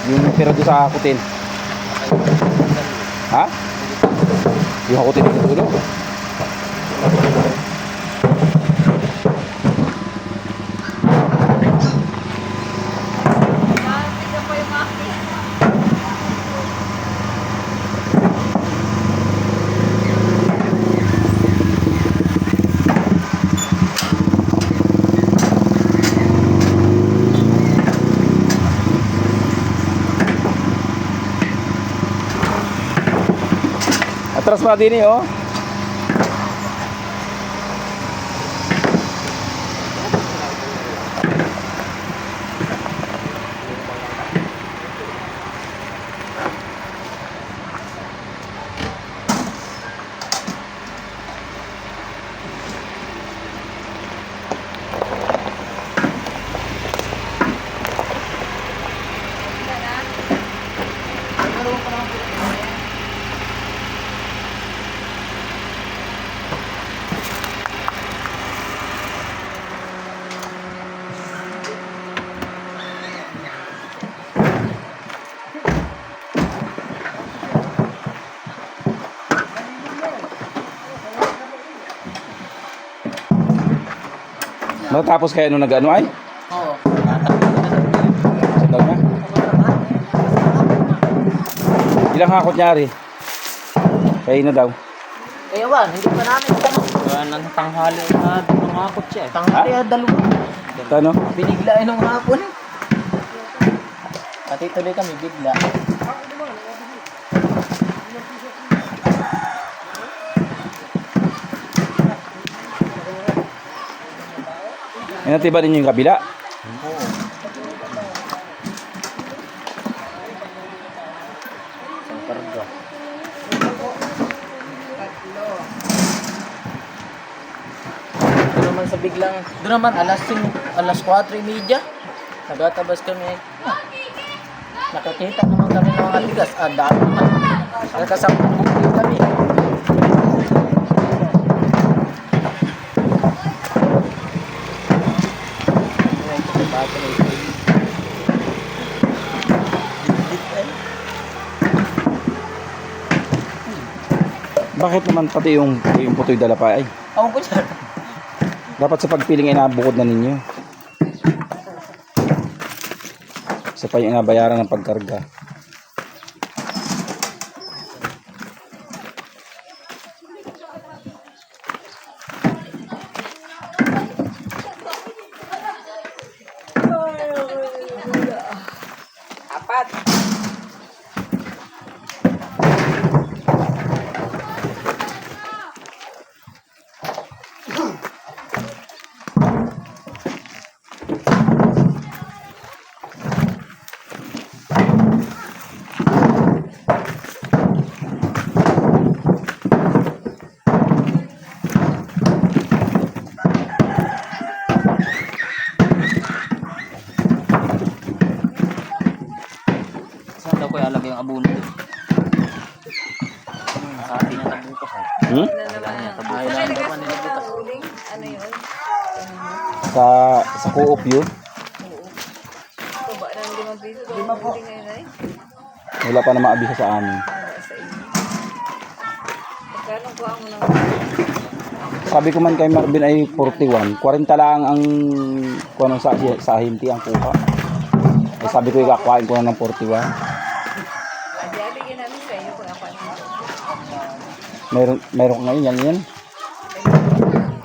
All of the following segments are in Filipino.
Yung tira doon sa kutin. Ha? Yung kutin ng dulo. Atras pa din eh, oh. Matapos kaya nung nag-ano ay? Oo. Sa daw niya? Ilang hakot nyari? Kaya na daw. Kaya ba, hindi pa namin ito. Kaya nang tanghali na dumangakot siya. Tanghali dalawa. Ano? Binigla nung hapon. Pati tuloy kami bigla. Inatiba ninyo yung kabila? Oo. Isang karga. Doon naman sa biglang, doon naman alas 4:30. Nagatabas kami. Nakakita naman kami ng mga tigas. Dami na. Nakasampung bukli kami. Bakit naman pati yung putoy dala pa ay? Ako po dyan. Dapat sa pagpiling ay nabukod na ninyo. Isa pa yung nabayaran ng pagkarga. Apat. Saan daw ko ialagay yung abono doon? Sabi niya tabukas eh. Hmm? Ay, lang naman nila bukas. Ano yun? Sa co-op yun? Baba ng 5 piso. 5 po. Ngayon ay. Wala pa na maabisa sa amin. Para sa inyo. Pagkano kuha mo ng Sabi ko man kay Marvin ay 41. 40 lang ang kuno sa hinti ang kuha. Eh, sabi ko ikakuhain ko na ng 41. bigyan namin sa iyo kung ako ano. Meron ngayon yan.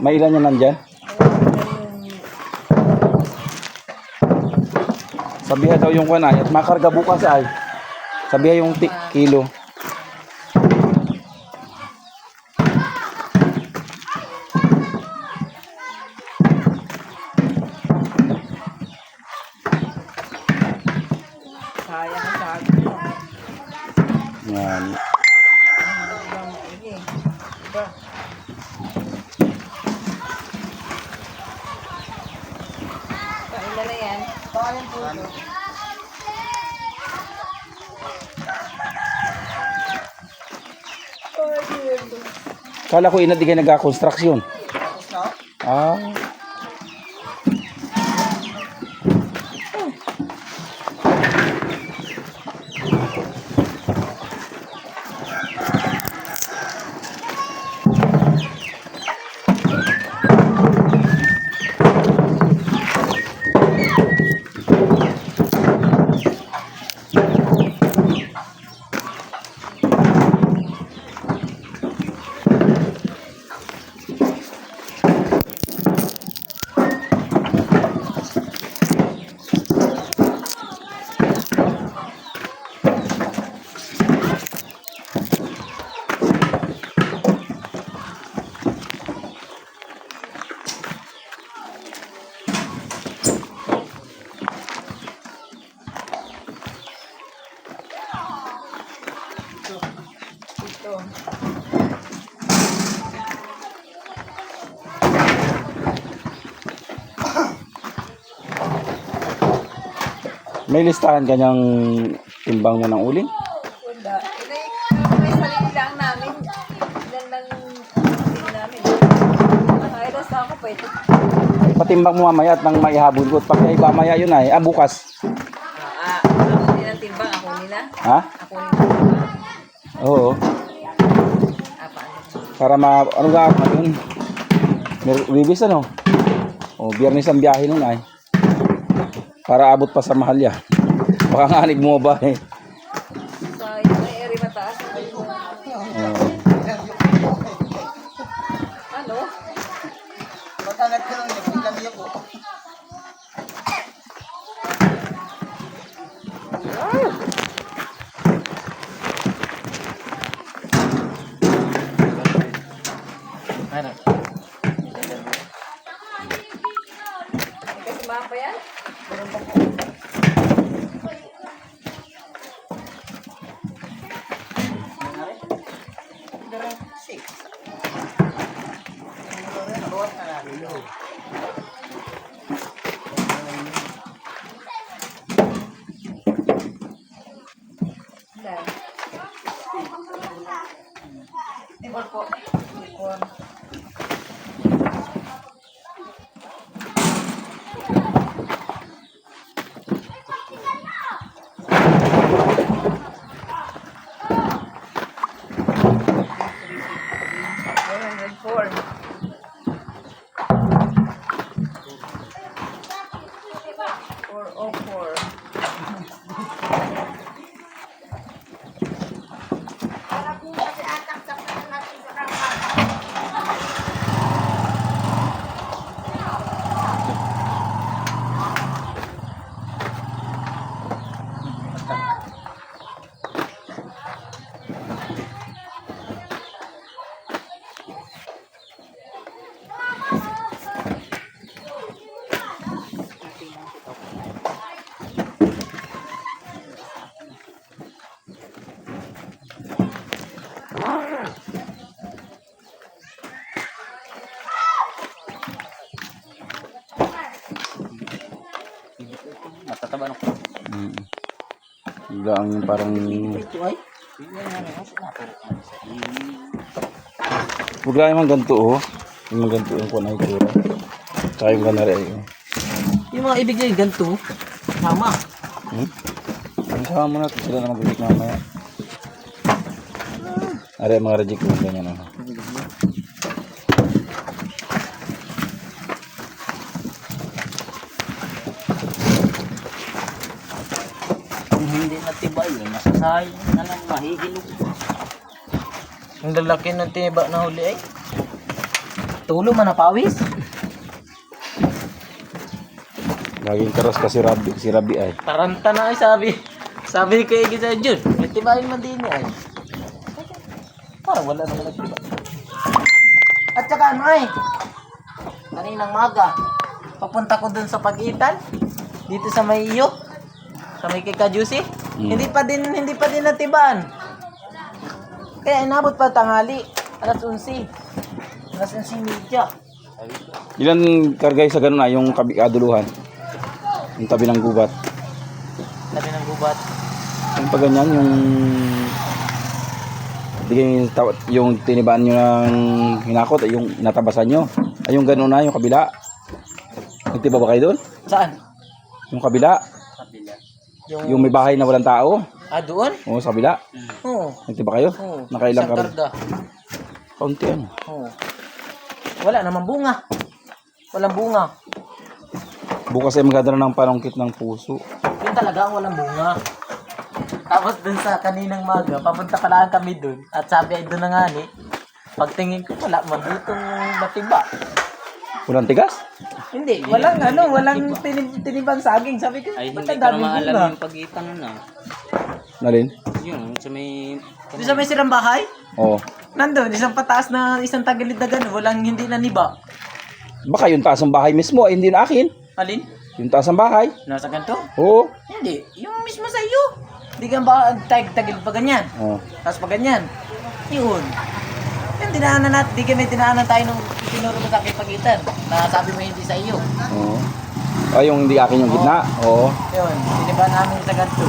May ilan yan nandyan? Sabiha daw yung kuwan ay at makarga bukas ay. Sabiha yung kilo. Sayang ang sabi mo. Yan. Sige. Diba? Paila na yan. Paano po? Kala ko inadigay nagka-construction. Ah. Ito. May listahan kanyang timbang mo ng uling? Wala. May sarili lang namin. Ilan lang din namin. Nakailas na ako pa ito. Patimbang mo mamaya at nang maihabol ko. Pag ay mamaya yun ay, bukas. Ako din ang timbang. Ako nila. Ha? Ako nila ang timbang. Oo. Paano? Para ano ga, yun? Ribis ano? O, biyernes ang biyahe nun ay. Para abot pa sa Mahalya. Baka nga anig mo ba eh. Sa ito may eri mataas. Oo. Ano? Matangat ko lang yung ilang iyo ko. Ano? Kasi mapa yan? Dahil. Timor po. Timor. Four. 404. Matataba na ko. Bigla ang parang... Bigla yung mga ganito oh. Yung mga ganito yung kunay tura. Tsaka yung ganari ay oh. Yung mga ibigay ganito, tama. Sama mo natin sila na mag-ibig mamaya. Ari ang mga reject mo ganyan oh. Kung hindi natibay, masasayang na lang mahihilog. Ang lalaki ng tiba na huli ay. Tulo man na pawis. Laging karas ka si Rabi ay. Taranta na ay sabi. Sabi ko yung sa Jun. May tibahin man din ay. Parang wala naman nagtiba. At saka ano ay. Kaninang maga. Papunta ko dun sa Pagitan. Dito sa may iyo. Sa may kay Kajusi. Hindi pa din natibaan. Kaya inabot pa tanghali. Alas 11. Alas 11:30. Ilan kargay sa ganun ay yung kaduluhan? Yung tabi ng gubat. Sabi ng gubat. Yung pag ganyan, yung tinibaan nyo ng hinakot, ay yung natabasan nyo. Ay yung ganun na, yung kabila. Nagtiba ba kayo doon? Saan? Yung kabila. Yung may bahay na walang tao. Doon? Oo, sa kabila. Oo. Nagtiba kayo? Oo. Nakailang Isang karga? karga. Kaunti ano. Oo. Wala namang bunga. Walang bunga. Bukas ay magdadala ng panungkit ng puso. Yun talaga ang walang bunga. Tapos dun sa kaninang maga, papunta pa lang kami dun. At sabi ay dun na nga ni, pagtingin ko wala man ditong matiba. Walang tigas? Hindi, walang tinibang saging. Sabi ko, Ay, ba't hindi ang ko na daming maalam bunga? yung pagitan na. Nalin? Yun, sa may... Doon sa may sirang bahay, Oo. nandun, isang pataas na isang tagilid na gano'n, walang hindi naniba. Baka yung taas ng bahay mismo ay hindi na akin. Alin? Yung taas ng bahay. Nasa ganito? Oo. Hindi, yung mismo sa iyo. Di ka ba tagil pa ganyan? Oh. Tapos pa ganyan. Yun. Yung dinaanan natin, di kami dinaanan tayo nung tinuro mo sa aking pagitan. Na sabi mo hindi sa iyo. Oo. Oh, yung hindi akin yung gitna. Oo. Yun, siniba namin sa ganito.